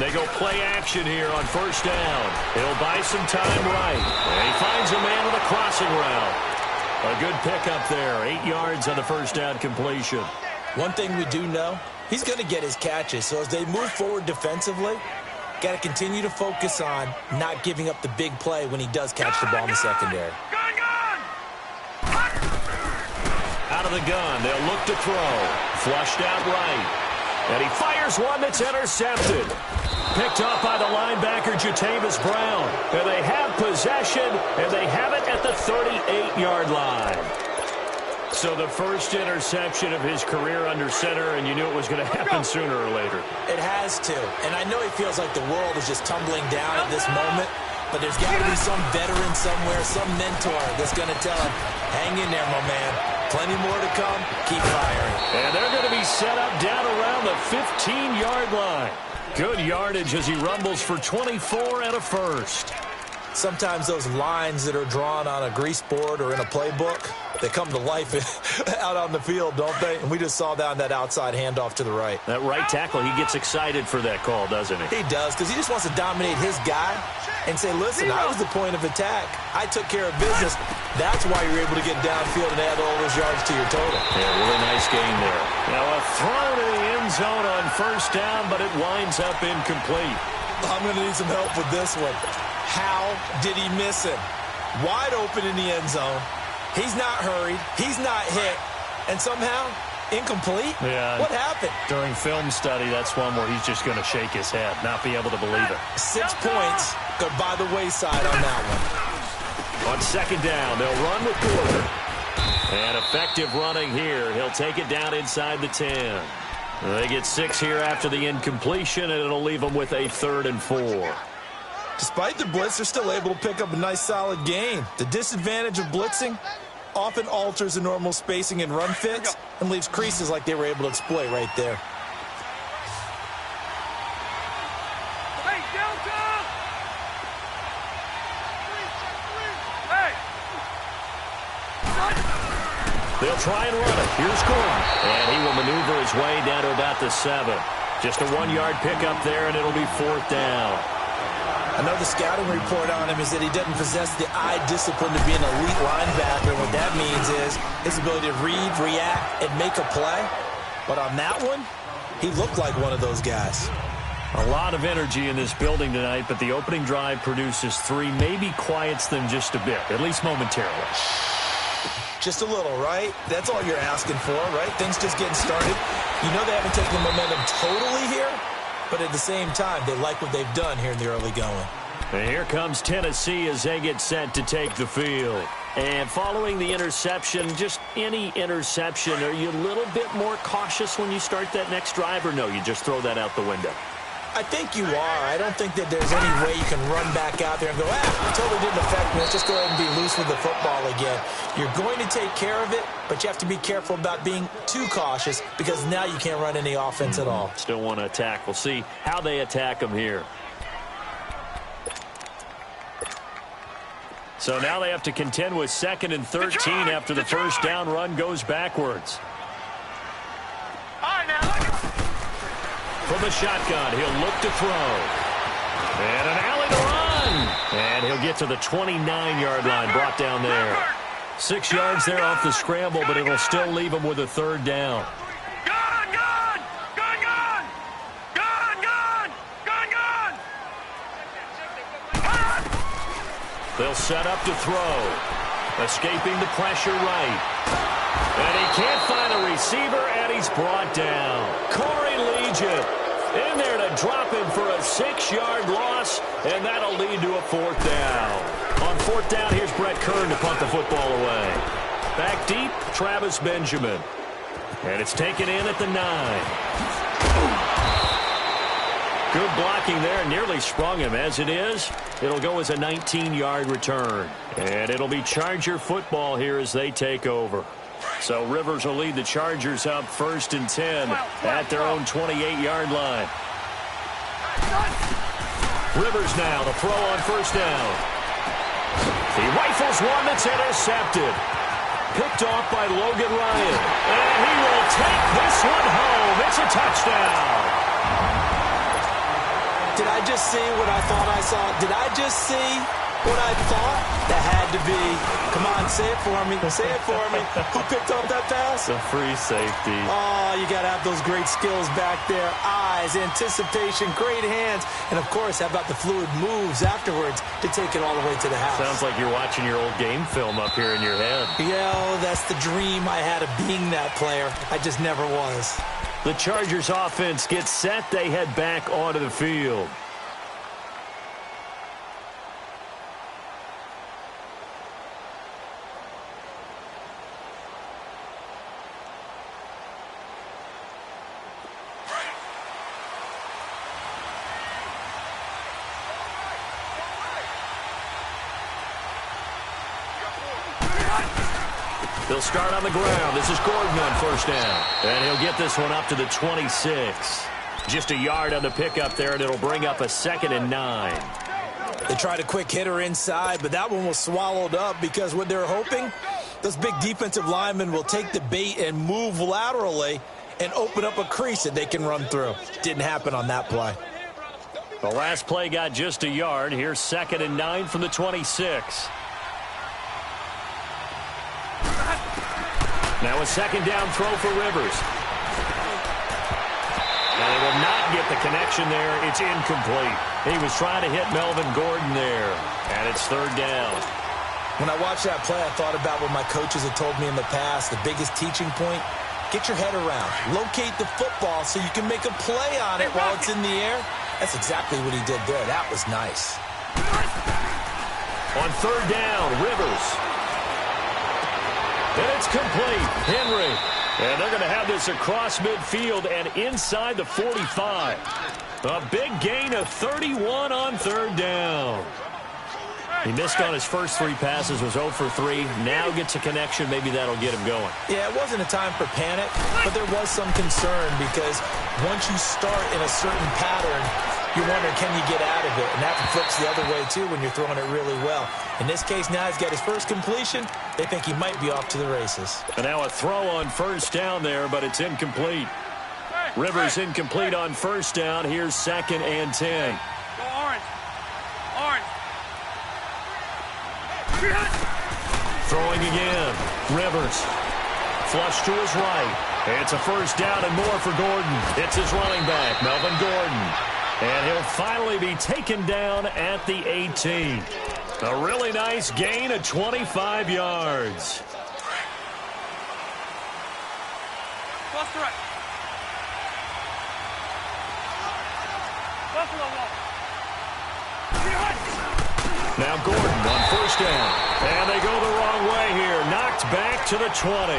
They go play action here on first down. He'll buy some time right. And he finds a man with a crossing route. A good pickup there. 8 yards on the first down completion. One thing we do know, he's going to get his catches. So as they move forward defensively, got to continue to focus on not giving up the big play when he does catch the ball in the secondary. Out of the gun, they'll look to throw. Flushed out right. And he fires one that's intercepted. Picked off by the linebacker, Jatavis Brown. And they have possession, and they have it at the 38-yard line. So the first interception of his career under center, and you knew it was going to happen sooner or later. It has to. And I know he feels like the world is just tumbling down at this moment, but there's got to be some veteran somewhere, some mentor that's going to tell him, hang in there, my man. Plenty more to come. Keep firing. And they're going to be set up down around the 15-yard line. Good yardage as he rumbles for 24 and a first. Sometimes those lines that are drawn on a grease board or in a playbook, they come to life out on the field, don't they? And we just saw that on that outside handoff to the right. That right tackle, he gets excited for that call, doesn't he? He does, because he just wants to dominate his guy and say, listen, I was the point of attack. I took care of business. That's why you're able to get downfield and add all those yards to your total. Yeah, really nice game there. Now a throw to the end zone on first down, but it winds up incomplete. I'm going to need some help with this one. How did he miss him? Wide open in the end zone. He's not hurried. He's not hit. And somehow, incomplete? Yeah. What happened? During film study, that's one where he's just going to shake his head, not be able to believe it. 6 points go by the wayside on that one. On second down, they'll run with Gordon. And effective running here. He'll take it down inside the 10. They get 6 here after the incompletion, and it'll leave them with a 3rd and 4. Despite the blitz, they're still able to pick up a nice, solid gain. The disadvantage of blitzing often alters the normal spacing and run fits and leaves creases like they were able to exploit right there. They'll try and run it. Here's Gordon. And he will maneuver his way down to about the 7. Just a 1-yard pickup there, and it'll be 4th down. Another scouting report on him is that he doesn't possess the eye discipline to be an elite linebacker. What that means is his ability to read, react, and make a play. But on that one, he looked like one of those guys. A lot of energy in this building tonight, but the opening drive produces 3, maybe quiets them just a bit, at least momentarily. Just a little, right? That's all you're asking for, right? Things just getting started. You know they haven't taken the momentum totally here, but at the same time, they like what they've done here in the early going. And here comes Tennessee as they get set to take the field. And following the interception, just any interception, are you a little bit more cautious when you start that next drive, or no, you just throw that out the window? I think you are. I don't think that there's any way you can run back out there and go, it totally didn't affect me. Let's just go ahead and be loose with the football again. You're going to take care of it, but you have to be careful about being too cautious because now you can't run any offense at all. Still want to attack. We'll see how they attack them here. So now they have to contend with 2nd and 13 after the first down run goes backwards. From the shotgun, he'll look to throw. And an alley to run. And he'll get to the 29-yard line, brought down there. 6 yards there off the scramble, but it'll still leave him with a 3rd down. They'll set up to throw. Escaping the pressure right. And he can't find a receiver, and he's brought down. Corey Legion in there to drop him for a 6-yard loss, and that'll lead to a 4th down. On 4th down, here's Brett Kern to punt the football away. Back deep, Travis Benjamin. And it's taken in at the 9. Good blocking there, nearly sprung him. As it is, it'll go as a 19-yard return. And it'll be Charger football here as they take over. So Rivers will lead the Chargers up 1st and 10 at their own 28-yard line. Rivers now, the throw on 1st down. He rifles one that's intercepted. Picked off by Logan Ryan. And he will take this one home. It's a touchdown. Did I just see what I thought I saw? Did I just see what I thought? That had to be. Come on, say it for me. Say it for me. Who picked up that pass? The free safety. Oh, you got to have those great skills back there. Eyes, anticipation, great hands. And, of course, how about the fluid moves afterwards to take it all the way to the house? Sounds like you're watching your old game film up here in your head. Yeah, oh, that's the dream I had of being that player. I just never was. The Chargers offense gets set. They head back onto the field. They'll start on the ground. This is Gordon on first down. And he'll get this one up to the 26. Just a yard on the pickup there, and it'll bring up a 2nd and 9. They tried a quick hitter inside, but that one was swallowed up because what they're hoping, those big defensive linemen will take the bait and move laterally and open up a crease that they can run through. Didn't happen on that play. The last play got just a yard. Here's 2nd and 9 from the 26. Now a 2nd down throw for Rivers. And they will not get the connection there. It's incomplete. He was trying to hit Melvin Gordon there. And it's 3rd down. When I watched that play, I thought about what my coaches had told me in the past. The biggest teaching point, get your head around. Locate the football so you can make a play on it while it's in the air. That's exactly what he did there. That was nice. On 3rd down, Rivers. And it's complete. Henry. And they're going to have this across midfield and inside the 45. A big gain of 31 on 3rd down. He missed on his first 3 passes, was 0 for 3. Now gets a connection. Maybe that'll get him going. Yeah, it wasn't a time for panic, but there was some concern because once you start in a certain pattern, you wonder, can you get out of it? And that flips the other way, too, when you're throwing it really well. In this case, now he's got his first completion. They think he might be off to the races. And now a throw on 1st down there, but it's incomplete. Rivers incomplete on 1st down. Here's 2nd and 10. Go orange. Orange. Throwing again. Rivers. Flush to his right. It's a 1st down and more for Gordon. It's his running back, Melvin Gordon. And he'll finally be taken down at the 18. A really nice gain of 25 yards. Close to right. Buffalo wall. Now Gordon on 1st down. And they go the wrong way here. Knocked back to the 20.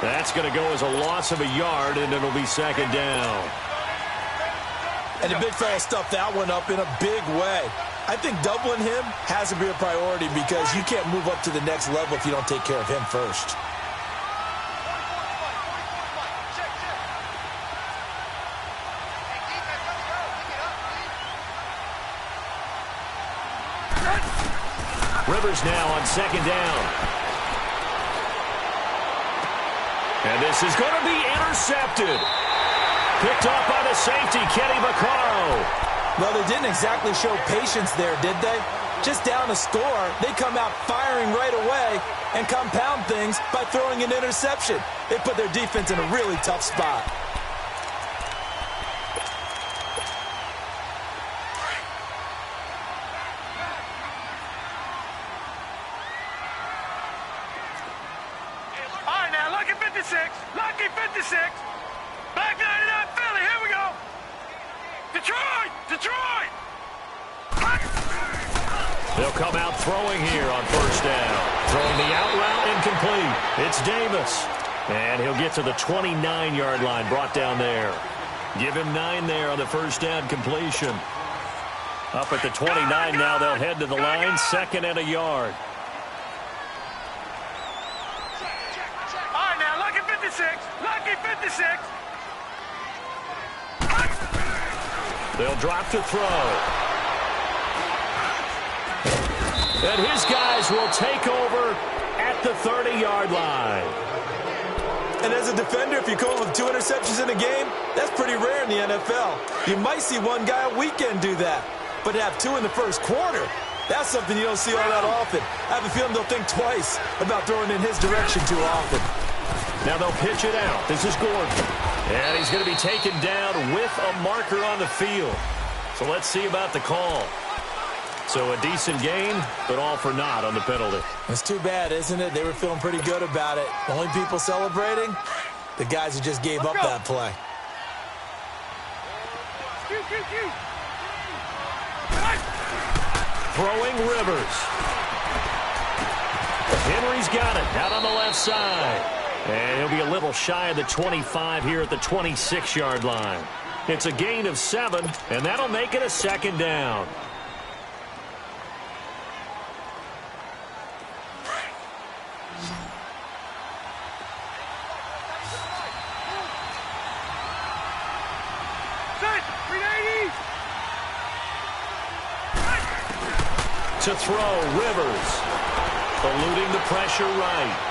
That's going to go as a loss of a yard, and it'll be 2nd down. And the big fella stuffed that one up in a big way. I think doubling him has to be a priority because you can't move up to the next level if you don't take care of him first. Rivers now on 2nd down. And this is going to be intercepted. Picked off by the safety, Kenny Vaccaro. Well, they didn't exactly show patience there, did they? Just down a score, they come out firing right away and compound things by throwing an interception. They put their defense in a really tough spot. All right, now, lucky 56. Lucky 56. Back 99 Philly. Here we go. Detroit! Detroit! They'll come out throwing here on 1st down. Throwing the out route incomplete. It's Davis. And he'll get to the 29-yard line, brought down there. Give him 9 there on the 1st down completion. Up at the 29 now, they'll head to the line, 2nd and a yard. All right, now, lucky 56. Lucky 56. They'll drop to throw. And his guys will take over at the 30-yard line. And as a defender, if you come up with 2 interceptions in a game, that's pretty rare in the NFL. You might see one guy a weekend do that. But to have 2 in the first quarter, that's something you don't see all that often. I have a feeling they'll think twice about throwing in his direction too often. Now they'll pitch it out. This is Gordon. And he's going to be taken down with a marker on the field. So let's see about the call. So a decent gain, but all for naught on the penalty. It's too bad, isn't it? They were feeling pretty good about it. The only people celebrating, the guys who just gave up that play. Throwing Rivers. Henry's got it out on the left side. And he'll be a little shy of the 25 here at the 26-yard line. It's a gain of 7, and that'll make it a second down. To throw, Rivers. Eluding the pressure right.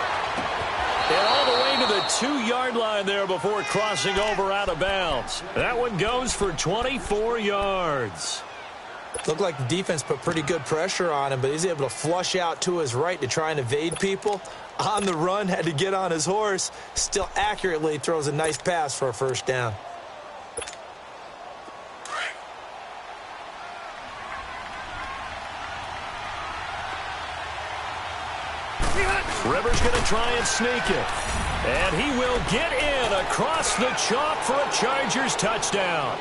And all the way to the 2-yard line there before crossing over out of bounds. That one goes for 24 yards. Looked like the defense put pretty good pressure on him, but he's able to flush out to his right to try and evade people. On the run, had to get on his horse. Still accurately throws a nice pass for a first down. Rivers going to try and sneak it. And he will get in across the chalk for a Chargers touchdown.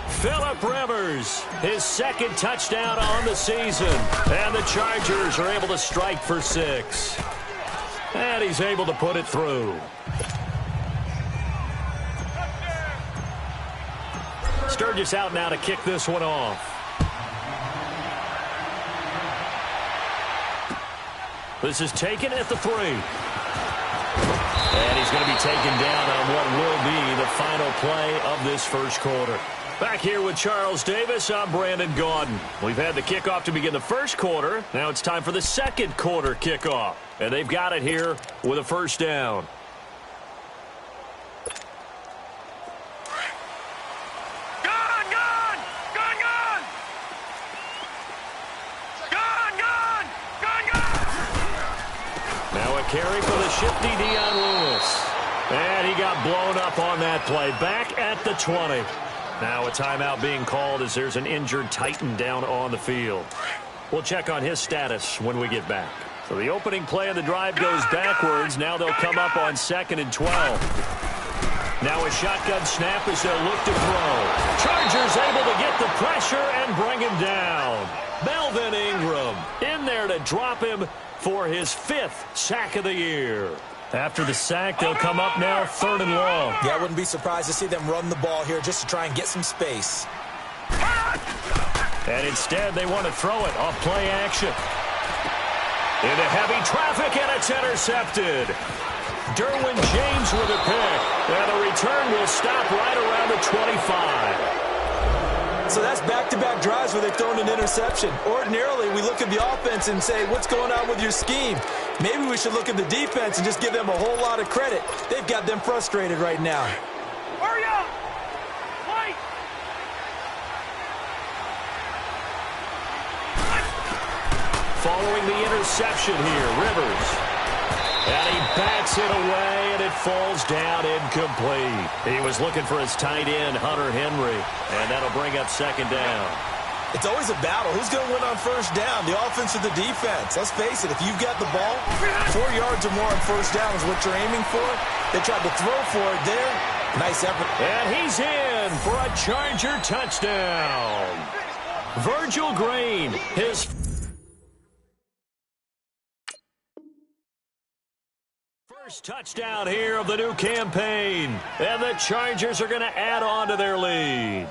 Phillip Rivers, his second touchdown on the season. And the Chargers are able to strike for 6. And he's able to put it through. Sturgis out now to kick this one off. This is taken at the 3. And he's going to be taken down on what will be the final play of this first quarter. Back here with Charles Davis, I'm Brandon Gaudin. We've had the kickoff to begin the first quarter. Now it's time for the second quarter kickoff. And they've got it here with a first down. Carry for the shifty Dion Lewis. And he got blown up on that play. Back at the 20. Now a timeout being called as there's an injured Titan down on the field. We'll check on his status when we get back. So the opening play of the drive goes backwards. Now they'll come up on 2nd and 12. Now a shotgun snap as they'll look to throw. Chargers able to get the pressure and bring him down. Melvin Ingram in there to drop him for his 5th sack of the year. After the sack, they'll come up now 3rd and long. Yeah, I wouldn't be surprised to see them run the ball here just to try and get some space. And instead, they want to throw it off play action. Into heavy traffic, and it's intercepted. Derwin James with a pick. And the return will stop right around the 25. So that's back-to-back drives where they've thrown an interception. Ordinarily, we look at the offense and say, what's going on with your scheme? Maybe we should look at the defense and just give them a whole lot of credit. They've got them frustrated right now. Hurry up! Wait! Following the interception here, Rivers. And he bats it away, and it falls down incomplete. He was looking for his tight end, Hunter Henry, and that'll bring up 2nd down. It's always a battle. Who's going to win on first down, the offense or the defense? Let's face it, if you've got the ball, 4 yards or more on first down is what you're aiming for. They tried to throw for it there. Nice effort. And he's in for a Charger touchdown. Virgil Green, his first touchdown here of the new campaign. And the Chargers are going to add on to their lead.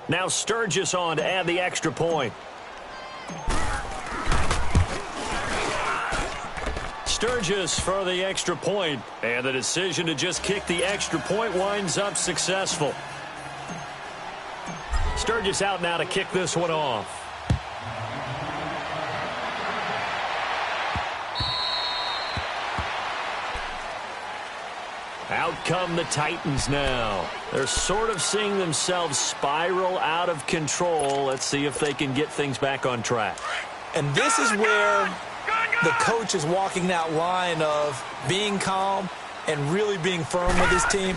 Now Sturgis on to add the extra point. Sturgis for the extra point. And the decision to just kick the extra point winds up successful. Sturgis out now to kick this one off. Out come the Titans now. They're sort of seeing themselves spiral out of control. Let's see if they can get things back on track. And this is where the coach is walking that line of being calm and really being firm with his team.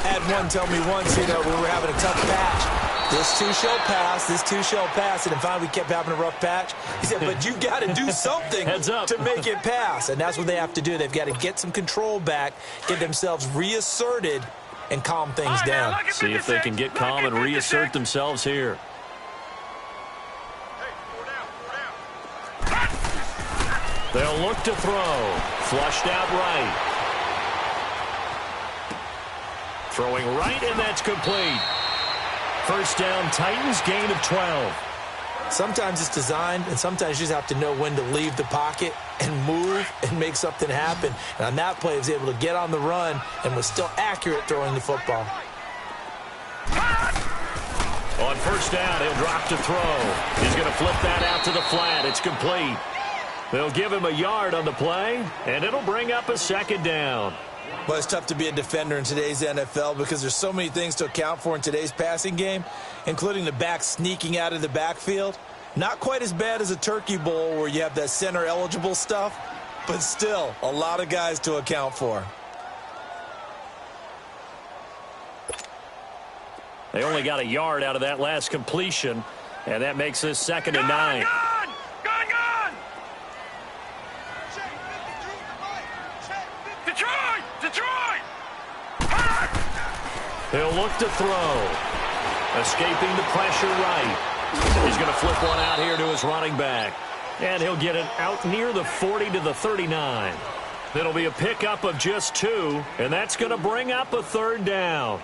Had one tell me once, we were having a tough patch. This too shall pass, this too shall pass. And then finally we kept having a rough patch. He said, but you got to do something to make it pass. And that's what they have to do. They've got to get some control back, get themselves reasserted, and calm things down. See if they can get calm and reassert themselves here. They'll look to throw. Flushed out right. Throwing right, and that's complete. First down, Titans, gain of 12. Sometimes it's designed, and sometimes you just have to know when to leave the pocket and move and make something happen. And on that play, he was able to get on the run and was still accurate throwing the football. On first down, he'll drop to throw. He's going to flip that out to the flat. It's complete. They'll give him a yard on the play, and it'll bring up a second down. Well, it's tough to be a defender in today's NFL because there's so many things to account for in today's passing game, including the back sneaking out of the backfield. Not quite as bad as a turkey bowl where you have that center-eligible stuff, but still a lot of guys to account for. They only got a yard out of that last completion, and that makes this 2nd and 9. He'll look to throw. Escaping the pressure right. He's going to flip one out here to his running back. And he'll get it out near the 40 to the 39. It'll be a pickup of just 2, and that's going to bring up a 3rd down.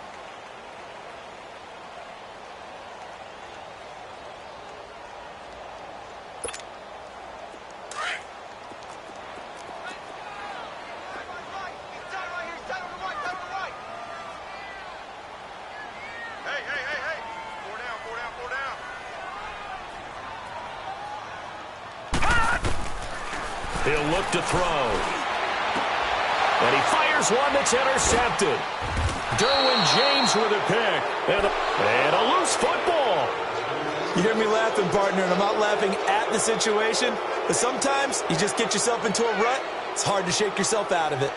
He'll look to throw. And he fires one that's intercepted. Derwin James with a pick. And a loose football. You hear me laughing, partner, and I'm not laughing at the situation, but sometimes you just get yourself into a rut. It's hard to shake yourself out of it.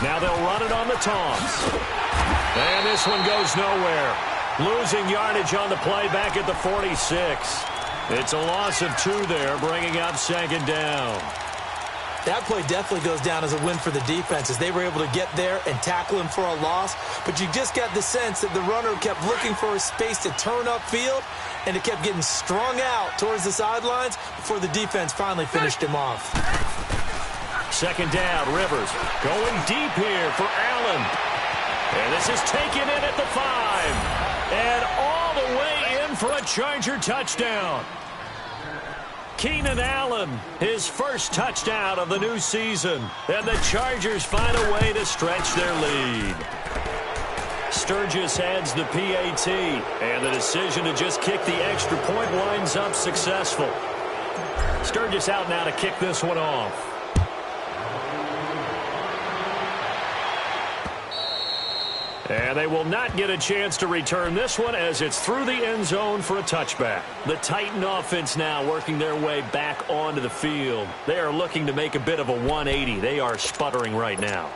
Now they'll run it on the toss. And this one goes nowhere. Losing yardage on the play back at the 46. It's a loss of 2 there, bringing up 2nd down. That play definitely goes down as a win for the defense as they were able to get there and tackle him for a loss. But you just got the sense that the runner kept looking for a space to turn upfield, and it kept getting strung out towards the sidelines before the defense finally finished him off. 2nd down, Rivers going deep here for Allen. And this is taken in at the 5. And all the way in for a Charger touchdown. Keenan Allen, his first touchdown of the new season. And the Chargers find a way to stretch their lead. Sturgis adds the PAT. And the decision to just kick the extra point winds up successful. Sturgis out now to kick this one off. And they will not get a chance to return this one as it's through the end zone for a touchback. The Titan offense now working their way back onto the field. They are looking to make a bit of a 180. They are sputtering right now.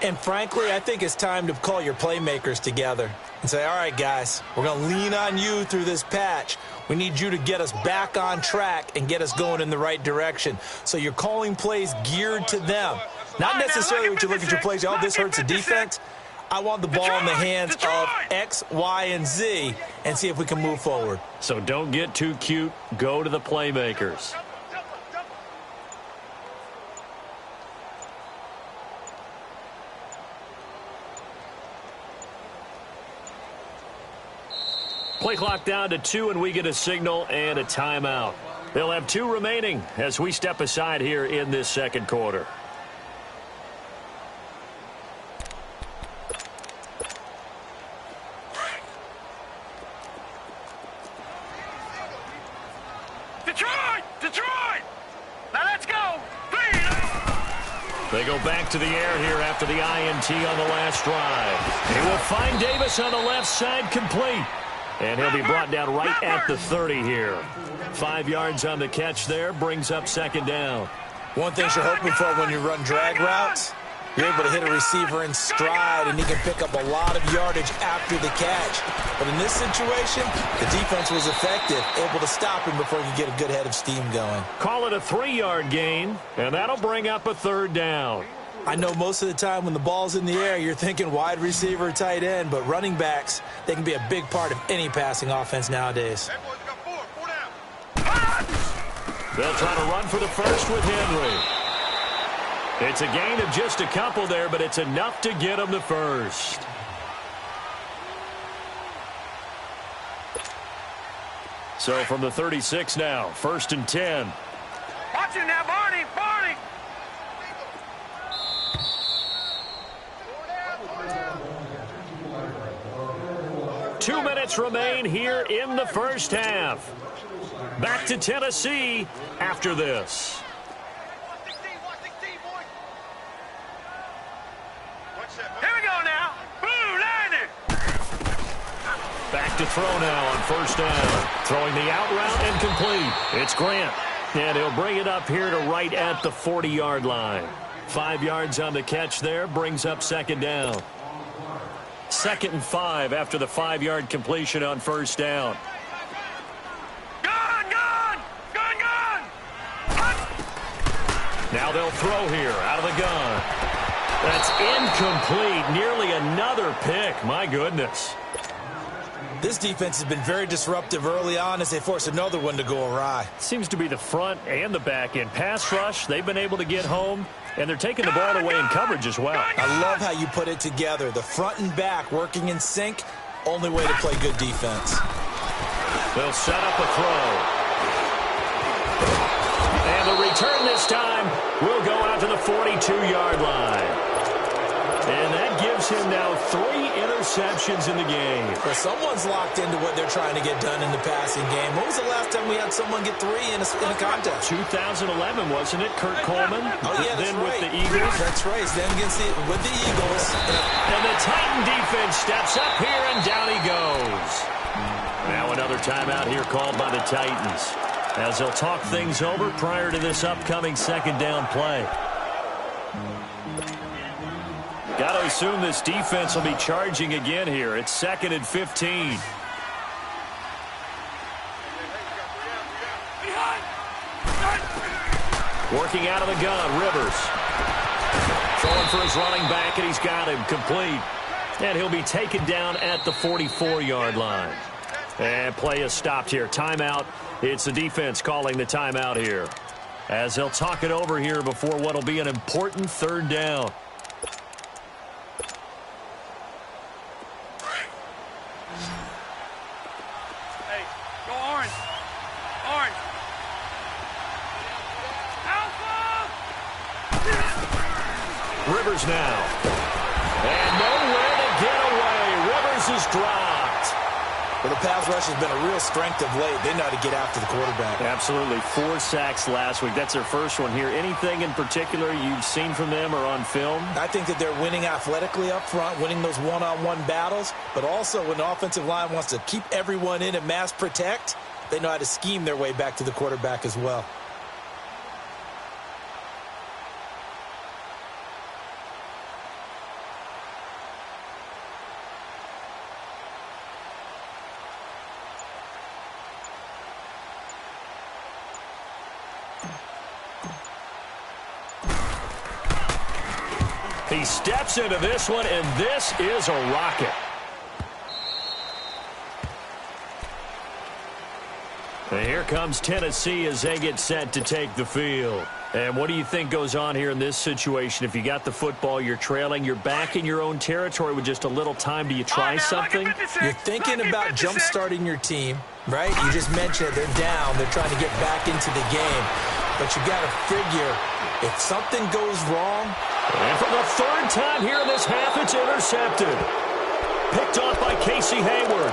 And frankly, I think it's time to call your playmakers together and say, all right, guys, we're going to lean on you through this patch. We need you to get us back on track and get us going in the right direction. So you're calling plays geared to them. Not necessarily what you look at your plays, oh, this hurts the defense. I want the ball in the hands of X, Y, and Z and see if we can move forward. So don't get too cute. Go to the playmakers. Play clock down to 2, and we get a signal and a timeout. They'll have 2 remaining as we step aside here in this 2nd quarter. They go back to the air here after the INT on the last drive. He will find Davis on the left side, complete. And he'll be brought down right at the 30 here. 5 yards on the catch there, brings up second down. One thing you're hoping for when you run drag routes, you're able to hit a receiver in stride, and he can pick up a lot of yardage after the catch. But in this situation, the defense was effective, able to stop him before he could get a good head of steam going. Call it a 3-yard gain, and that'll bring up a third down. I know most of the time when the ball's in the air, you're thinking wide receiver, tight end, but running backs, they can be a big part of any passing offense nowadays. They'll try to run for the first with Henry. It's a gain of just a couple there, but it's enough to get them the first. So from the 36 now, 1st and 10. Watch him now, Barney, Barney. Two minutes remain here in the first half. Back to Tennessee after this. Here we go now. Boom, landed. Back to throw now on 1st down. Throwing the out route and complete. It's Grant. And he'll bring it up here to right at the 40-yard line. 5 yards on the catch there, brings up second down. 2nd and 5 after the 5-yard completion on 1st down. Now they'll throw here out of the gun. That's incomplete. Nearly another pick. My goodness. This defense has been very disruptive early on as they force another one to go awry. Seems to be the front and the back end. Pass rush, they've been able to get home, and they're taking the ball away in coverage as well. I love how you put it together. The front and back working in sync, only way to play good defense. They'll set up a throw. And the return this time will go out to the 42-yard line. And that gives him now 3 interceptions in the game. Well, someone's locked into what they're trying to get done in the passing game. When was the last time we had someone get 3 in a contest? 2011, wasn't it? Kurt Coleman. Oh, yeah, that's then right. With the Eagles. That's right. Then with the Eagles. And the Titan defense steps up here, and down he goes. Now another timeout here called by the Titans, as they'll talk things over prior to this upcoming second down play. Got to assume this defense will be charging again here. It's 2nd and 15. Working out of the gun, Rivers. Throwing for his running back, and he's got him complete. And he'll be taken down at the 44-yard line. And play is stopped here. Timeout. It's the defense calling the timeout here, as they'll talk it over here before what will be an important third down. Hey, go orange. Orange. Alpha! Rivers now. And nowhere to get away. Rivers is dropped. Well, the pass rush has been a real strength of late. They know how to get after the quarterback. Absolutely. 4 sacks last week. That's their first one here. Anything in particular you've seen from them or on film? I think that they're winning athletically up front, winning those one-on-one battles, but also when the offensive line wants to keep everyone in and mass protect, they know how to scheme their way back to the quarterback as well. He steps into this one, and this is a rocket. And here comes Tennessee as they get set to take the field. And what do you think goes on here in this situation? If you got the football, you're trailing, you're back in your own territory with just a little time. Do you try something? You're thinking about jump-starting your team, right? You just mentioned it. They're down. They're trying to get back into the game. But you got to figure, if something goes wrong. And for the 3rd time here in this half, it's intercepted. Picked off by Casey Hayward.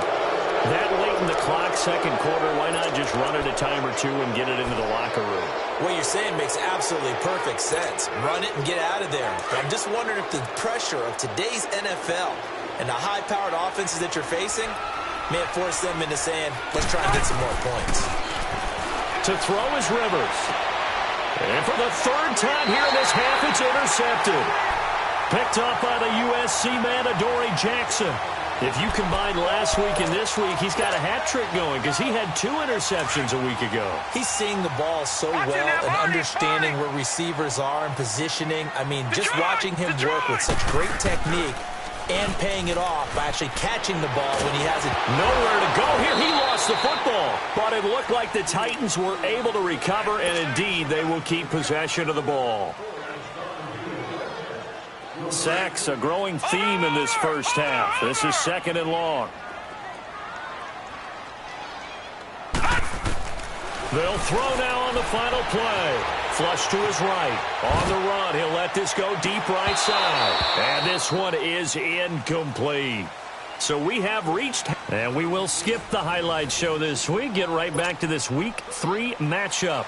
That late in the clock, second quarter. Why not just run it a time or two and get it into the locker room? What you're saying makes absolutely perfect sense. Run it and get out of there. But I'm just wondering if the pressure of today's NFL and the high-powered offenses that you're facing may force them into saying, let's try and get some more points. To throw is Rivers. And for the third time here in this half, it's intercepted. Picked up by the USC man, Adoree Jackson. If you combine last week and this week, he's got a hat trick going because he had 2 interceptions a week ago. He's seeing the ball so well and understanding where receivers are and positioning. I mean, just watching him work with such great technique and paying it off by actually catching the ball when he has it. Nowhere to go here. He lost the football. But it looked like the Titans were able to recover, and indeed they will keep possession of the ball. Sacks, a growing theme in this first half. This is second and long. They'll throw now on the final play. Flush to his right. On the run, he'll let this go deep right side. And this one is incomplete. So we have reached, and we will skip the highlight show this week. Get right back to this Week 3 matchup.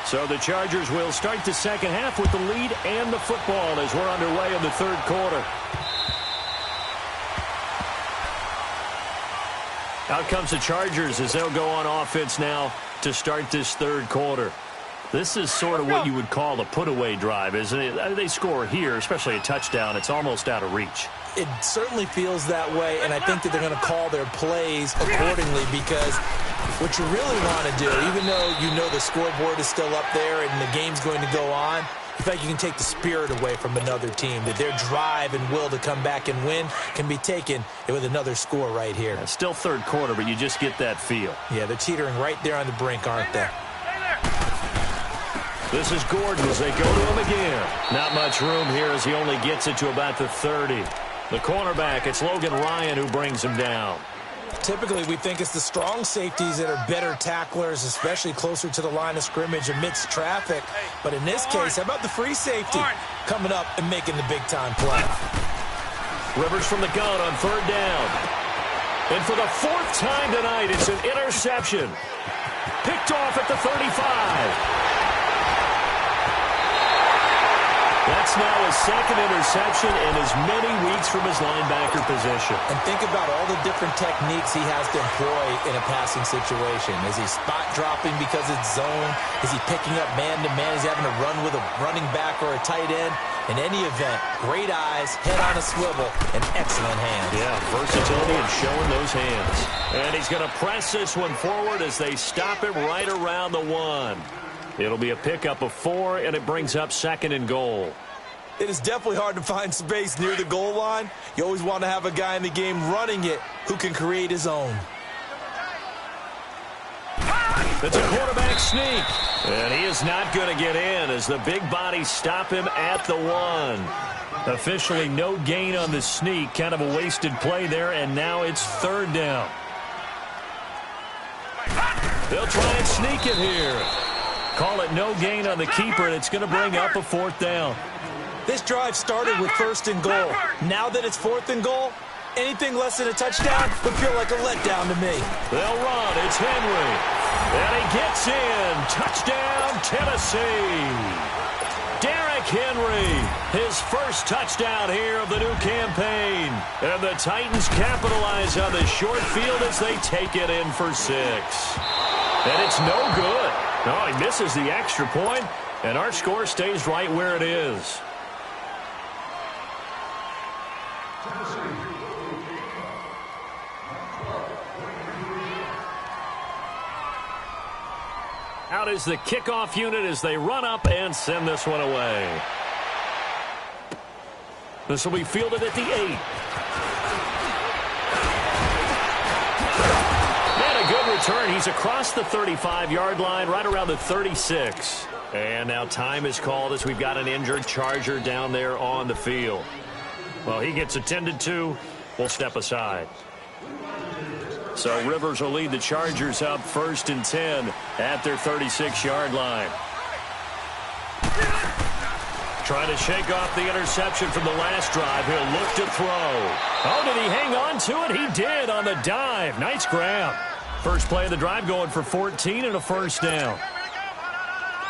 So the Chargers will start the second half with the lead and the football as we're underway in the third quarter. Out comes the Chargers as they'll go on offense now to start this third quarter. This is sort of what you would call a put-away drive, isn't it? They score here, especially a touchdown. It's almost out of reach. It certainly feels that way, and I think that they're going to call their plays accordingly because what you really want to do, even though you know the scoreboard is still up there and the game's going to go on, in fact, you can take the spirit away from another team, that their drive and will to come back and win can be taken with another score right here. It's still third quarter, but you just get that feel. Yeah, they're teetering right there on the brink, aren't they? This is Gordon as they go to him again. Not much room here as he only gets it to about the 30. The cornerback, it's Logan Ryan who brings him down. Typically, we think it's the strong safeties that are better tacklers, especially closer to the line of scrimmage amidst traffic. But in this case, how about the free safety coming up and making the big-time play? Rivers from the gun on third down. And for the 4th time tonight, it's an interception. Picked off at the 35. That's now his second interception in as many weeks from his linebacker position. And think about all the different techniques he has to employ in a passing situation. Is he spot dropping because it's zone? Is he picking up man-to-man? Is he having to run with a running back or a tight end? In any event, great eyes, head on a swivel, and excellent hands. Yeah, versatility and showing those hands. And he's going to press this one forward as they stop him right around the 1. It'll be a pickup of 4, and it brings up second and goal. It is definitely hard to find space near the goal line. You always want to have a guy in the game running it who can create his own. It's a quarterback sneak. And he is not going to get in as the big bodies stop him at the 1. Officially no gain on the sneak. Kind of a wasted play there, and now it's third down. They'll try and sneak it here. Call it no gain on the keeper, and it's going to bring up a 4th down. This drive started with 1st and goal. Now that it's 4th and goal, anything less than a touchdown would feel like a letdown to me. They'll run. It's Henry. And he gets in. Touchdown, Tennessee. Derrick Henry, his first touchdown here of the new campaign. And the Titans capitalize on the short field as they take it in for 6. And it's no good. No, he misses the extra point, and our score stays right where it is. Out is the kickoff unit as they run up and send this one away. This will be fielded at the 8. Good return. He's across the 35-yard line, right around the 36. And now time is called as we've got an injured Charger down there on the field. Well, he gets attended to. We'll step aside. So Rivers will lead the Chargers up 1st and 10 at their 36-yard line. Trying to shake off the interception from the last drive. He'll look to throw. Oh, did he hang on to it? He did on the dive. Nice grab. First play of the drive going for 14 and a first down.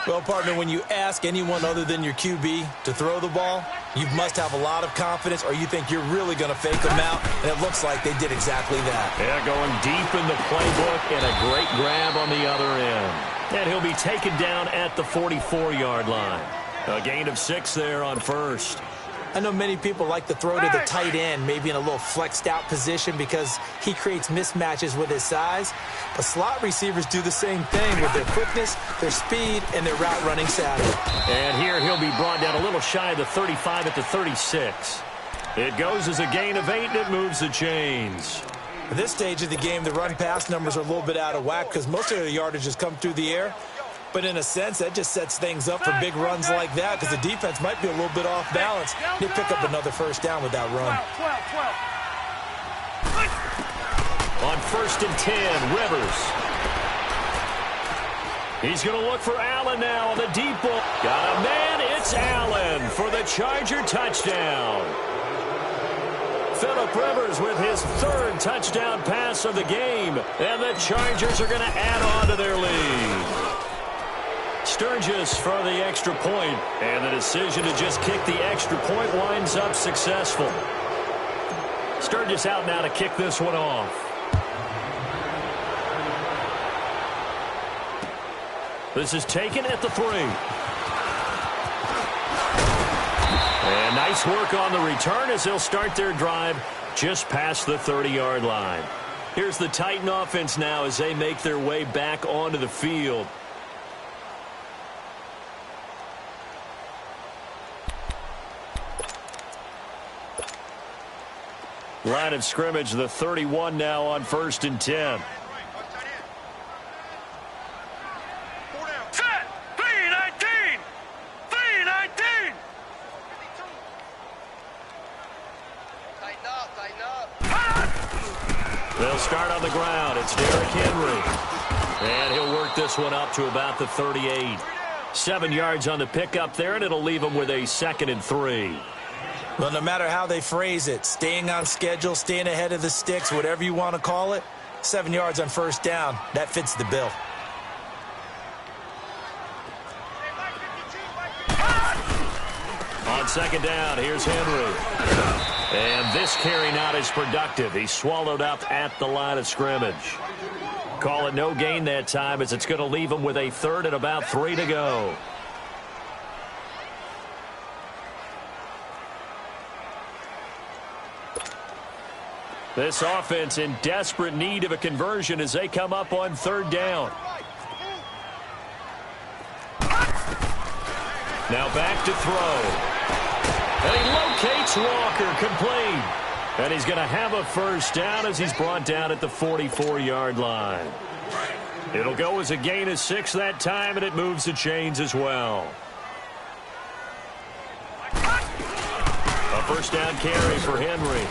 Well, partner, when you ask anyone other than your QB to throw the ball, you must have a lot of confidence or you think you're really going to fake them out, and it looks like they did exactly that. Yeah, going deep in the playbook and a great grab on the other end. And he'll be taken down at the 44-yard line. A gain of 6 there on first. I know many people like to throw to the tight end, maybe in a little flexed out position because he creates mismatches with his size. But slot receivers do the same thing with their quickness, their speed, and their route running savvy. And here he'll be brought down a little shy of the 35 at the 36. It goes as a gain of 8, and it moves the chains. At this stage of the game, the run-pass numbers are a little bit out of whack because most of their yardage has come through the air. But in a sense, that just sets things up for big runs like that because the defense might be a little bit off balance. They pick up another first down with that run. On 1st and 10, Rivers. He's going to look for Allen now on the deep ball. Got a man, it's Allen for the Charger touchdown. Phillip Rivers with his 3rd touchdown pass of the game. And the Chargers are going to add on to their lead. Sturgis for the extra point, and the decision to just kick the extra point winds up successful. Sturgis out now to kick this one off. This is taken at the 3. And nice work on the return as they'll start their drive just past the 30-yard line. Here's the Titan offense now as they make their way back onto the field. Line of scrimmage, the 31 now on 1st and 10. Set! 3-19! 3-19! Tighten up. They'll start on the ground. It's Derrick Henry. And he'll work this one up to about the 38. 7 yards on the pickup there, and it'll leave him with a 2nd and 3. Well, no matter how they phrase it, staying on schedule, staying ahead of the sticks, whatever you want to call it, 7 yards on first down, that fits the bill. On 2nd down, here's Henry. And this carry not as productive. He's swallowed up at the line of scrimmage. Call it no gain that time as it's going to leave him with a 3rd and about 3 to go. This offense in desperate need of a conversion as they come up on 3rd down. Now back to throw. And he locates Walker, complete. And he's going to have a first down as he's brought down at the 44-yard line. It'll go as a gain of 6 that time, and it moves the chains as well. A first down carry for Henry.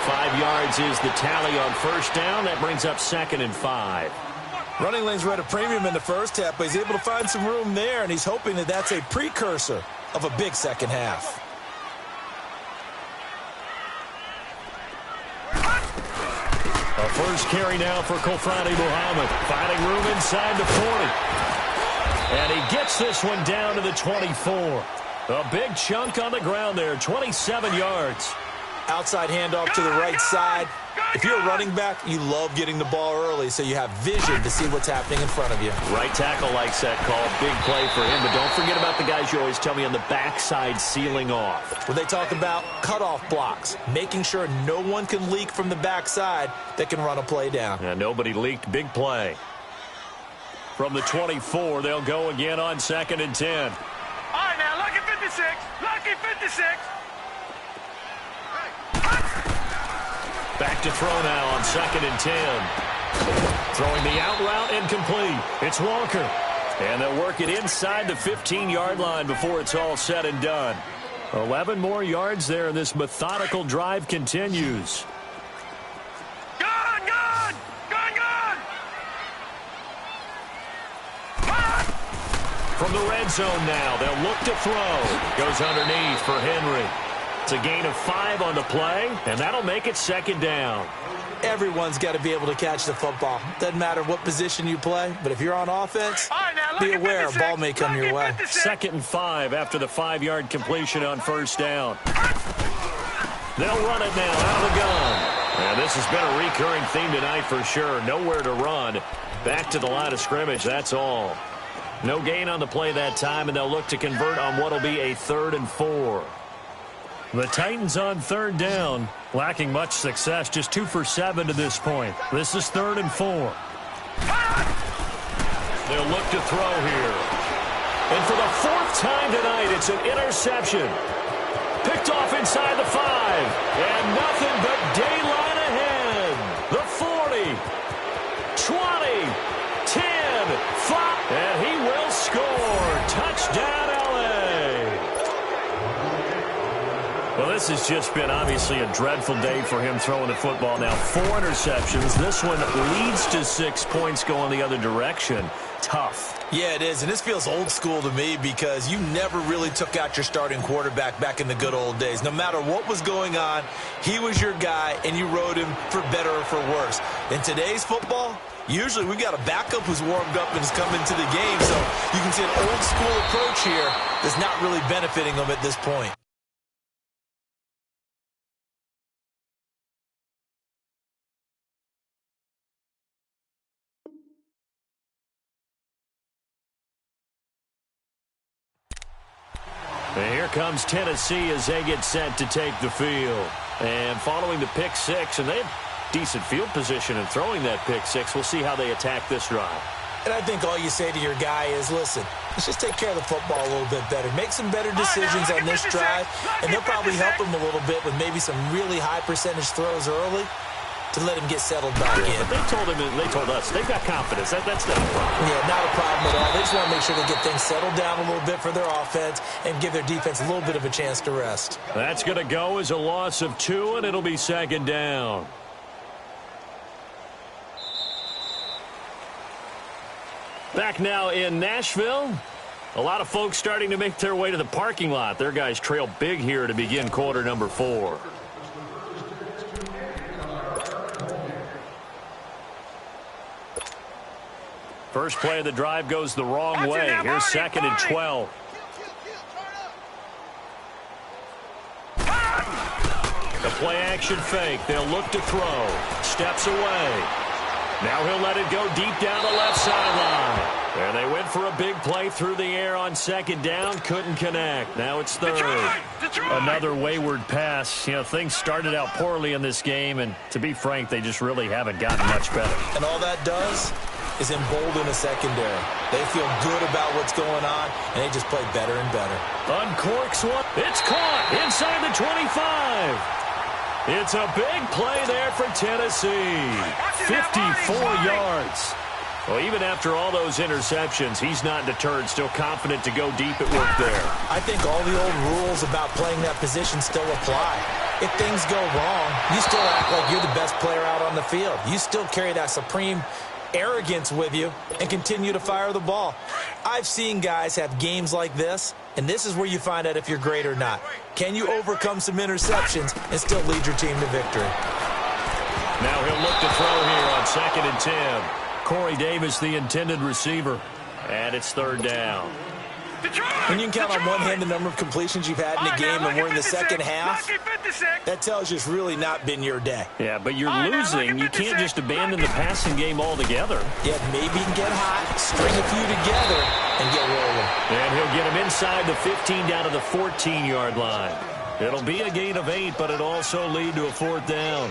5 yards is the tally on first down. That brings up 2nd and 5. Running lanes were at a premium in the first half, but he's able to find some room there, and he's hoping that that's a precursor of a big second half. A first carry now for Kofrani Muhammad. Finding room inside the 40. And he gets this one down to the 24. A big chunk on the ground there, 27 yards. Outside handoff to the right side. If you're a running back, you love getting the ball early so you have vision to see what's happening in front of you. Right tackle likes that call. Big play for him. But don't forget about the guys you always tell me on the backside sealing off. When they talk about cutoff blocks, making sure no one can leak from the backside that can run a play down. And nobody leaked. Big play. From the 24, they'll go again on 2nd and 10. All right, now, lucky 56. Lucky 56. Back to throw now on 2nd and 10. Throwing the out route incomplete. It's Walker. And they'll work it inside the 15-yard line before it's all said and done. 11 more yards there, and this methodical drive continues. Gone, gone! Gone, gone! From the red zone now, they'll look to throw. Goes underneath for Henry. It's a gain of 5 on the play, and that'll make it second down. Everyone's got to be able to catch the football. Doesn't matter what position you play, but if you're on offense, be aware a ball may come your way. 2nd and 5 after the 5-yard completion on first down. They'll run it now out of the gun. And this has been a recurring theme tonight for sure. Nowhere to run. Back to the line of scrimmage, that's all. No gain on the play that time, and they'll look to convert on what will be a 3rd and 4. The Titans on 3rd down, lacking much success, just 2 for 7 to this point. This is 3rd and 4. They'll look to throw here. And for the 4th time tonight, it's an interception. Picked off inside the 5. And nothing but daylight ahead. The 40, 20, 10, 5. And he will score. Touchdown, L.A. Well, this has just been obviously a dreadful day for him throwing the football. Now 4 interceptions. This one leads to 6 points going the other direction. Tough. Yeah, it is, and this feels old school to me because you never really took out your starting quarterback back in the good old days. No matter what was going on, he was your guy, and you rode him for better or for worse. In today's football, usually we got a backup who's warmed up and has come into the game, so you can see an old school approach here that's not really benefiting them at this point. And here comes Tennessee as they get set to take the field. And following the pick 6, and they have decent field position in throwing that pick 6. We'll see how they attack this drive. And I think all you say to your guy is, listen, let's just take care of the football a little bit better. Make some better decisions on this drive, and they'll probably help him a little bit with maybe some really high percentage throws early to let him get settled back in. But they told us they've got confidence. That's not a problem. Yeah, not a problem at all. They just want to make sure they get things settled down a little bit for their offense and give their defense a little bit of a chance to rest. That's going to go as a loss of 2, and it'll be second down. Back now in Nashville. A lot of folks starting to make their way to the parking lot. Their guys trail big here to begin quarter number 4. First play of the drive goes the wrong way. Here's 2nd and 12. The play action fake. They'll look to throw. Steps away. Now he'll let it go deep down the left sideline. And they went for a big play through the air on 2nd down. Couldn't connect. Now it's 3rd. Another wayward pass. You know, things started out poorly in this game, and to be frank, they just really haven't gotten much better. And all that does is embolden a secondary. They feel good about what's going on, and they just play better and better. Uncorks one. It's caught inside the 25. It's a big play there for Tennessee. 54 yards. Well, even after all those interceptions, he's not deterred, still confident to go deep at work there. I think all the old rules about playing that position still apply. If things go wrong, you still act like you're the best player out on the field. You still carry that supreme arrogance with you and continue to fire the ball. I've seen guys have games like this, and this is where you find out if you're great or not. Can you overcome some interceptions and still lead your team to victory? Now he'll look to throw here on 2nd and 10. Corey Davis, the intended receiver, and it's 3rd down. When you can count on one hand the number of completions you've had in a game and we're in the second half, that tells you it's really not been your day. Yeah, but you're losing. You can't just abandon the passing game altogether. Yeah, maybe you can get hot, string a few together, and get rolling. And he'll get him inside the 15 down to the 14-yard line. It'll be a gain of 8, but it'll also lead to a 4th down.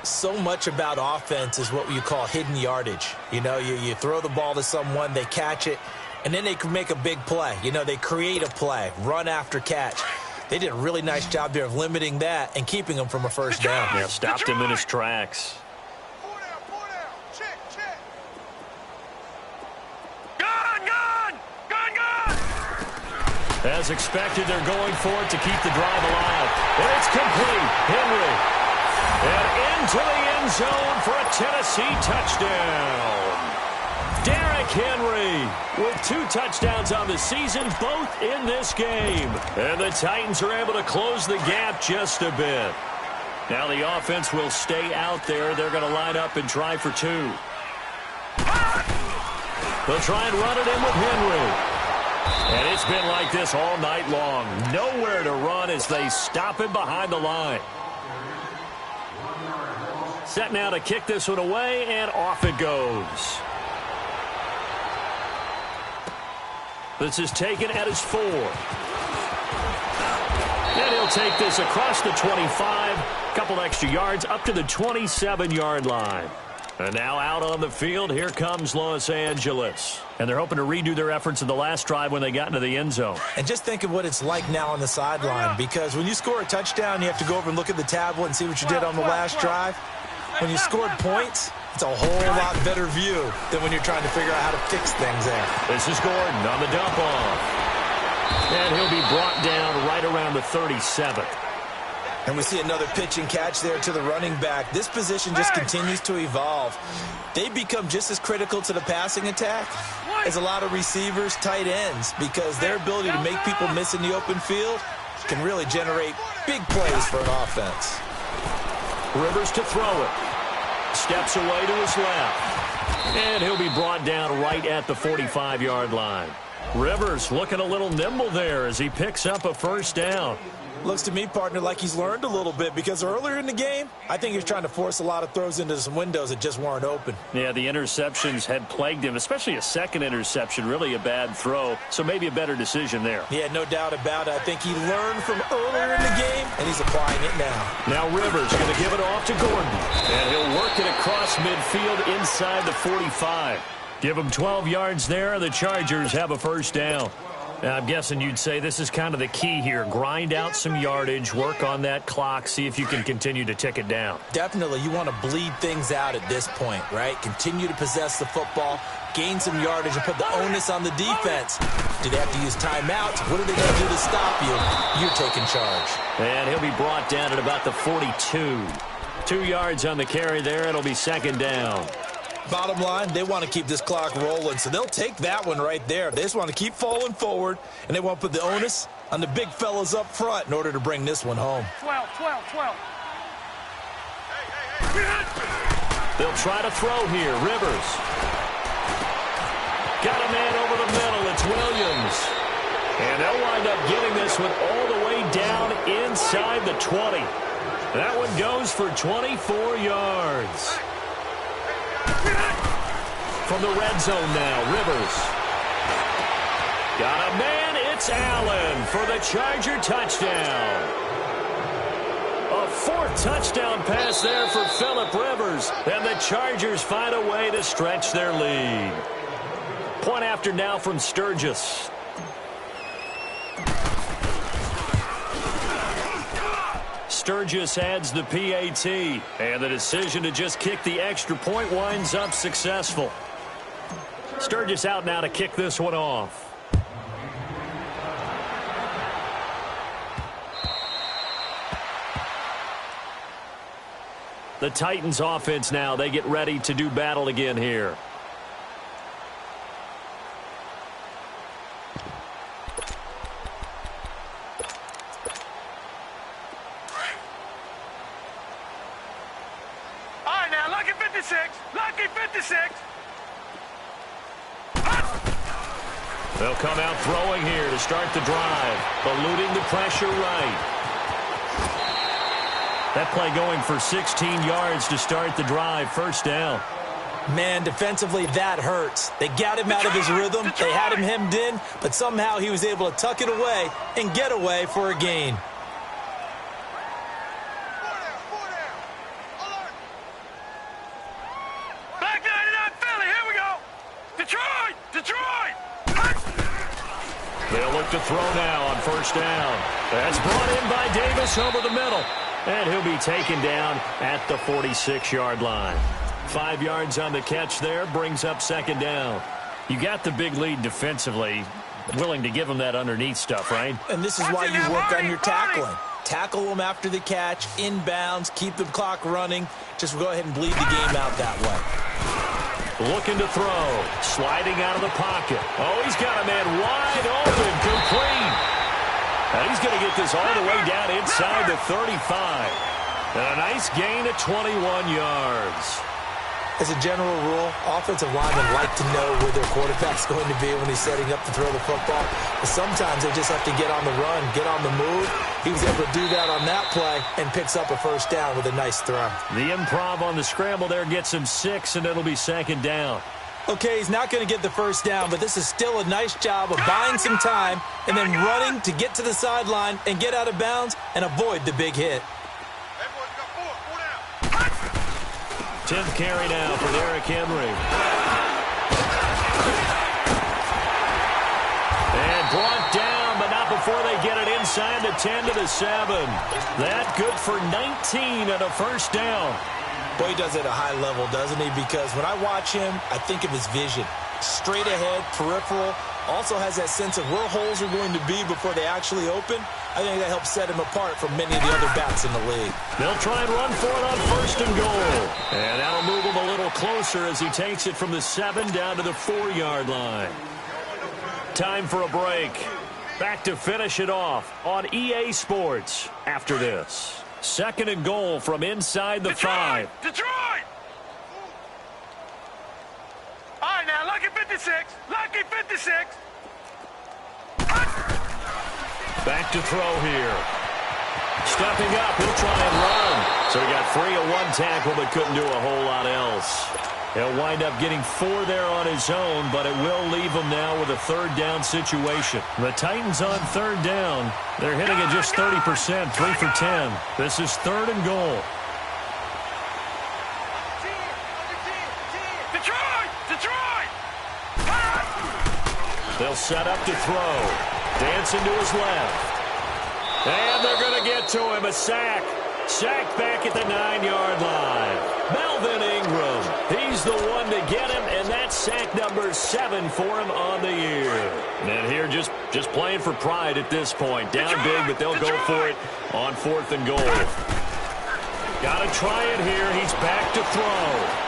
So much about offense is what you call hidden yardage. You know, you throw the ball to someone, they catch it, and then they can make a big play. You know, they create a play, run after catch. They did a really nice job there of limiting that and keeping him from a first down. Yeah, stopped him in his tracks. As expected, they're going for it to keep the drive alive. And it's complete. Henry. And into the end zone for a Tennessee touchdown. Derrick Henry with 2 touchdowns on the season, both in this game. And the Titans are able to close the gap just a bit. Now the offense will stay out there. They're going to line up and try for 2. They'll try and run it in with Henry. And it's been like this all night long. Nowhere to run as they stop him behind the line. Set now to kick this one away, and off it goes. This is taken at his 4. And he'll take this across the 25. Couple extra yards up to the 27-yard line. And now out on the field, here comes Los Angeles. And they're hoping to redo their efforts in the last drive when they got into the end zone. And just think of what it's like now on the sideline, because when you score a touchdown, you have to go over and look at the tablet and see what you did on the last drive. When you scored points, it's a whole lot better view than when you're trying to figure out how to fix things there. This is Gordon on the dump off. And he'll be brought down right around the 37. And we see another pitch and catch there to the running back. This position just continues to evolve. They become just as critical to the passing attack as a lot of receivers, tight ends, because their ability to make people miss in the open field can really generate big plays for an offense. Rivers to throw it. Steps away to his left. And he'll be brought down right at the 45-yard line. Rivers looking a little nimble there as he picks up a first down. Looks to me, partner, like he's learned a little bit, because earlier in the game, I think he was trying to force a lot of throws into some windows that just weren't open. Yeah, the interceptions had plagued him, especially a second interception, really a bad throw, so maybe a better decision there. Yeah, no doubt about it. I think he learned from earlier in the game, and he's applying it now. Now Rivers going to give it off to Gordon, and he'll work it across midfield inside the 45. Give him 12 yards there, and the Chargers have a first down. I'm guessing you'd say this is kind of the key here. Grind out some yardage, work on that clock, see if you can continue to tick it down. Definitely. You want to bleed things out at this point, right? Continue to possess the football, gain some yardage, and put the onus on the defense. Do they have to use timeouts? What are they going to do to stop you? You're taking charge. And he'll be brought down at about the 42. 2 yards on the carry there. It'll be second down. Bottom line, they want to keep this clock rolling, so they'll take that one right there. They just want to keep falling forward, and they want to put the onus on the big fellas up front in order to bring this one home. 12. They'll try to throw here. Rivers. Got a man over the middle. It's Williams. And they'll wind up getting this one all the way down inside the 20. That one goes for 24 yards. From the red zone now, Rivers. Got a man, it's Allen for the Charger touchdown. A 4th touchdown pass there for Phillip Rivers, and the Chargers find a way to stretch their lead. Point after now from Sturgis. Sturgis adds the PAT, and the decision to just kick the extra point winds up successful. Sturgis out now to kick this one off. The Titans offense now, they get ready to do battle again here. All right, now, lucky 56. Lucky 56. They'll come out throwing here to start the drive, eluding the pressure right. That play going for 16 yards to start the drive, first down. Man, defensively, that hurts. They got him out of his rhythm. They had him hemmed in, but somehow he was able to tuck it away and get away for a gain. Back 99 Philly, here we go. Detroit! They'll look to throw now on first down. That's brought in by Davis over the middle. And he'll be taken down at the 46-yard line. 5 yards on the catch there, brings up second down. You got the big lead defensively, willing to give them that underneath stuff, right? And this is why you work on your tackling. Tackle them after the catch, inbounds, keep the clock running. Just go ahead and bleed the game out that way. Looking to throw. Sliding out of the pocket. Oh, he's got a man wide open. Complete. And he's going to get this all the way down inside the 35. And a nice gain of 21 yards. As a general rule, offensive linemen like to know where their quarterback's going to be when he's setting up to throw the football. But sometimes they just have to get on the run, get on the move. He was able to do that on that play and picks up a first down with a nice throw. The improv on the scramble there gets him 6, and it'll be second down. Okay, he's not going to get the first down, but this is still a nice job of buying some time and then running to get to the sideline and get out of bounds and avoid the big hit. 10th carry now for Derrick Henry. And brought down, but not before they get it inside the 10 to the 7. That good for 19 and a first down. Boy, he does it at a high level, doesn't he? Because when I watch him, I think of his vision. Straight ahead, peripheral. Also has that sense of where holes are going to be before they actually open. I think that helps set him apart from many of the other backs in the league. They'll try and run for it on first and goal. And that'll move him a little closer as he takes it from the 7 down to the 4-yard line. Time for a break. Back to finish it off on EA Sports after this. Second and goal from inside the 5. Detroit! All right, now, lucky 56. Lucky 56. Back to throw here. Stepping up, he'll try and run. So he got free of one tackle but couldn't do a whole lot else. He'll wind up getting 4 there on his own, but it will leave him now with a third down situation. The Titans on third down. They're hitting at just 30%, 3 for 10. This is third and goal. Detroit! They'll set up to throw. Dancing to his left. And they're going to get to him. A sack. Sacked back at the 9-yard line. Melvin Ingram. He's the one to get him, and that's sack number 7 for him on the year. And here just playing for pride at this point. Down big, but they'll go for it on 4th and goal. Got to try it here. He's back to throw.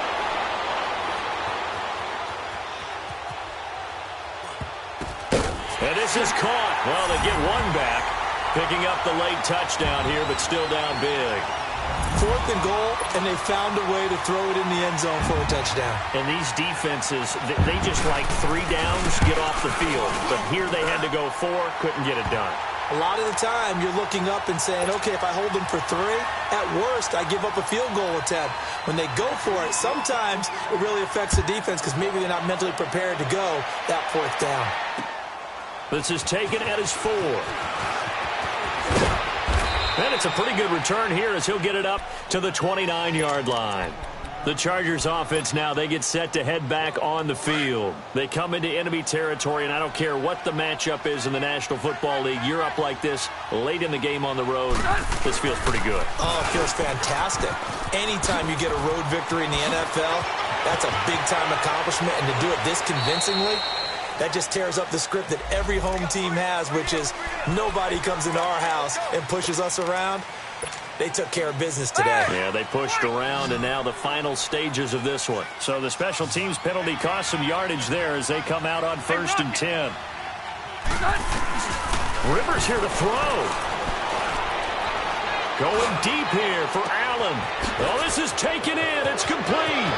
And this is caught. Well, they get one back. Picking up the late touchdown here, but still down big. 4th and goal, and they found a way to throw it in the end zone for a touchdown. And these defenses, they just like 3 downs, get off the field. But here they had to go 4, couldn't get it done. A lot of the time, you're looking up and saying, okay, if I hold them for 3, at worst, I give up a field goal attempt. When they go for it, sometimes it really affects the defense because maybe they're not mentally prepared to go that 4th down. This is taken at his 4. And it's a pretty good return here as he'll get it up to the 29-yard line. The Chargers offense now, they get set to head back on the field. They come into enemy territory, and I don't care what the matchup is in the National Football League. You're up like this late in the game on the road. This feels pretty good. Oh, it feels fantastic. Anytime you get a road victory in the NFL, that's a big-time accomplishment, and to do it this convincingly, that just tears up the script that every home team has, which is nobody comes into our house and pushes us around. They took care of business today. Yeah, they pushed around, and now the final stages of this one. So the special teams penalty cost some yardage there as they come out on 1st and 10. Rivers here to throw. Going deep here for Allen. Oh, this is taken in. It's complete.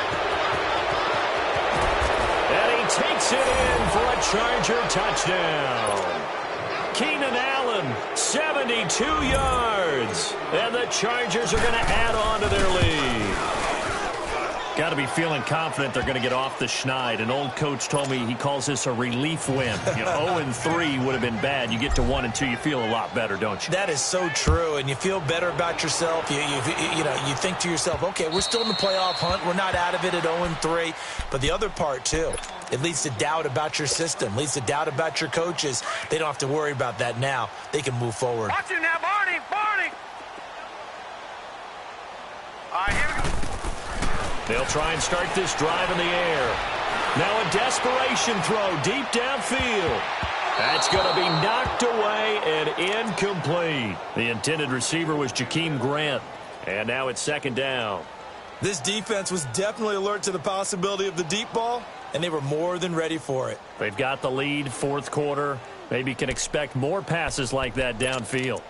And he takes it in for a Charger touchdown. Keenan Allen, 72 yards. And the Chargers are going to add on to their lead. Got to be feeling confident they're going to get off the schneid. An old coach told me he calls this a relief win. 0-3 would have been bad. You get to 1-2, you feel a lot better, don't you? That is so true, and you feel better about yourself. You think to yourself, okay, we're still in the playoff hunt. We're not out of it at 0-3. But the other part, too, it leads to doubt about your system, leads to doubt about your coaches. They don't have to worry about that now. They can move forward. Watch him now, Barney! All right, here we go. They'll try and start this drive in the air. Now a desperation throw deep downfield. That's going to be knocked away and incomplete. The intended receiver was Jakeem Grant. And now it's 2nd down. This defense was definitely alert to the possibility of the deep ball, and they were more than ready for it. They've got the lead, fourth quarter. Maybe can expect more passes like that downfield.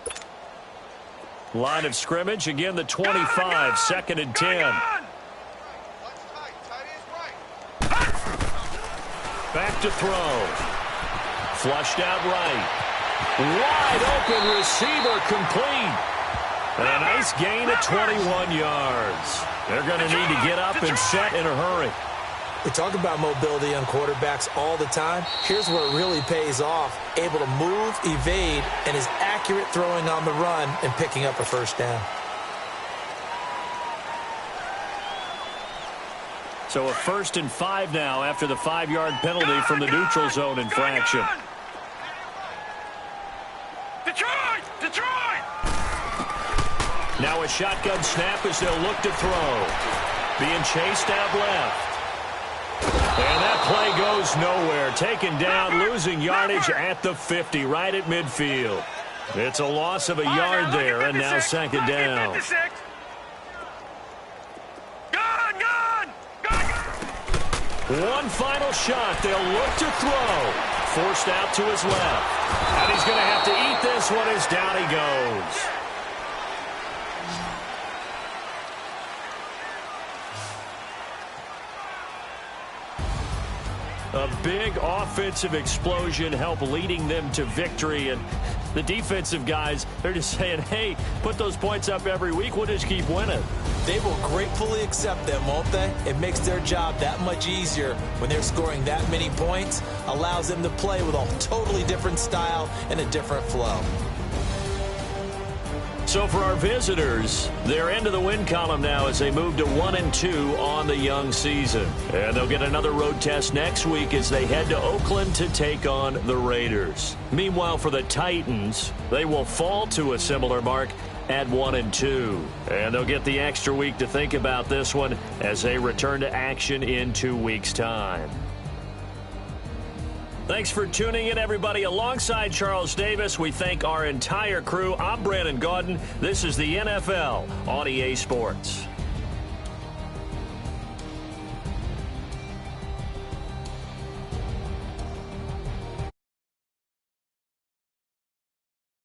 Line of scrimmage, again the 25, second and 10. Back to throw. Flushed out right. Wide open receiver complete. A nice gain of 21 yards. They're going to need to get up and set in a hurry. We talk about mobility on quarterbacks all the time. Here's where it really pays off. Able to move, evade, and is accurate throwing on the run and picking up a first down. So a 1st and 5 now after the 5-yard penalty from the neutral zone infraction. Detroit! Detroit! Now a shotgun snap as they'll look to throw. Being chased out left. And that play goes nowhere. Taken down, losing yardage at the 50, right at midfield. It's a loss of a yard there, and now second down. One final shot. They'll look to throw. Forced out to his left. And he's going to have to eat this one as down he goes. A big offensive explosion helped leading them to victory. And the defensive guys, they're just saying, hey, put those points up every week. We'll just keep winning. They will gratefully accept them, won't they? It makes their job that much easier when they're scoring that many points. Allows them to play with a totally different style and a different flow. So for our visitors, they're into the win column now as they move to 1-2 on the young season. And they'll get another road test next week as they head to Oakland to take on the Raiders. Meanwhile, for the Titans, they will fall to a similar mark at 1-2. And they'll get the extra week to think about this one as they return to action in 2 weeks' time. Thanks for tuning in, everybody. Alongside Charles Davis, we thank our entire crew. I'm Brandon Gaudin. This is the NFL on EA Sports.